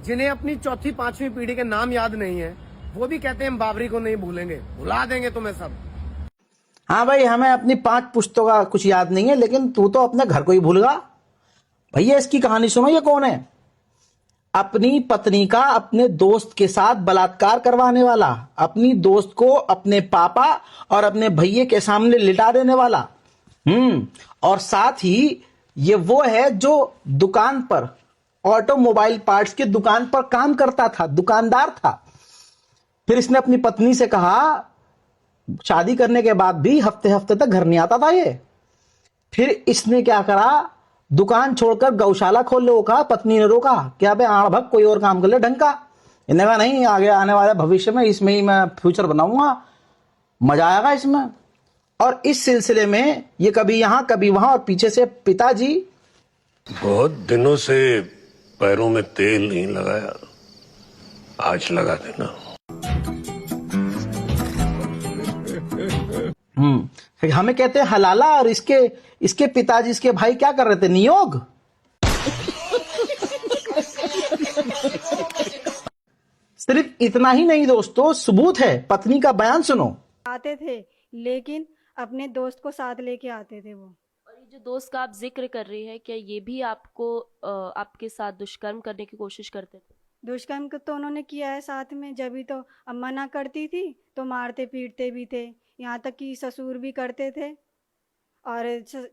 जिन्हें अपनी चौथी पांचवी पीढ़ी के नाम याद नहीं है, वो भी कहते हैं हम बाबरी को नहीं भूलेंगे, भुला देंगे तुम्हें सब। हाँ भाई, हमें अपनी 5 पुश्तों का कुछ याद नहीं है, लेकिन तू तो अपने घर को ही भूल गया। भैया इसकी कहानी सुनो, ये कौन है? अपनी पत्नी का अपने दोस्त के साथ बलात्कार करवाने वाला, अपनी दोस्त को अपने पापा और अपने भैये के सामने लिटा देने वाला। और साथ ही ये वो है जो दुकान पर, ऑटोमोबाइल पार्ट्स की दुकान पर काम करता था, दुकानदार था। फिर इसने अपनी पत्नी से कहा, शादी करने के बाद भी हफ्ते हफ्ते तक घर नहीं आता था ये। फिर इसने क्या करा, दुकान छोड़कर गौशाला खोलने को कहा। पत्नी ने रोका, क्या बे आड़ भग कोई और काम कर ले ढंग का। इन्हें कहा नहीं, आगे आने वाले भविष्य में इसमें ही मैं फ्यूचर बनाऊंगा, मजा आएगा इसमें। और इस सिलसिले में ये कभी यहां कभी वहां, और पीछे से पिताजी, बहुत दिनों से पैरों में तेल नहीं लगाया, आज लगा देना। हमें कहते हैं हलाला, और इसके पिताजी, इसके भाई क्या कर रहे थे, नियोग। सिर्फ इतना ही नहीं दोस्तों, सबूत है, पत्नी का बयान सुनो। आते थे, लेकिन अपने दोस्त को साथ लेके आते थे वो। और ये जो दोस्त का आप जिक्र कर रही है, क्या ये भी आपको आपके साथ दुष्कर्म करने की कोशिश करते थे? दुष्कर्म तो उन्होंने किया है साथ में, जब भी तो अम्मा ना करती थी तो मारते पीटते भी थे, यहाँ तक कि ससुर भी करते थे। और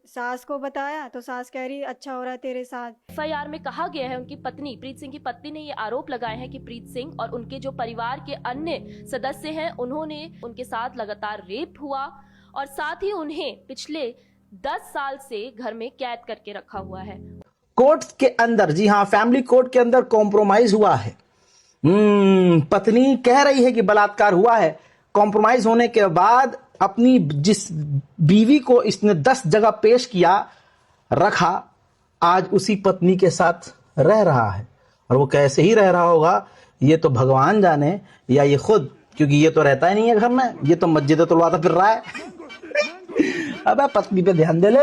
सास को बताया तो सास कह रही अच्छा हो रहा है तेरे साथ। FIR में कहा गया है, उनकी पत्नी प्रीत सिंह की पत्नी ने ये आरोप लगाए हैं कि प्रीत सिंह और उनके जो परिवार के अन्य सदस्य हैं, उन्होंने उनके साथ लगातार रेप हुआ और साथ ही उन्हें पिछले 10 साल से घर में कैद करके रखा हुआ है। कोर्ट के अंदर, जी हाँ, फैमिली कोर्ट के अंदर कॉम्प्रोमाइज हुआ है। पत्नी कह रही है कि बलात्कार हुआ है। कॉम्प्रोमाइज होने के बाद अपनी जिस बीवी को इसने 10 जगह पेश किया, रखा, आज उसी पत्नी के साथ रह रहा है। और वो कैसे ही रह रहा होगा ये तो भगवान जाने, या ये खुद, क्योंकि ये तो रहता ही नहीं है घर में, ये तो मस्जिद तुलवाता फिर रहा है। अबे पत्नी पे ध्यान दे ले।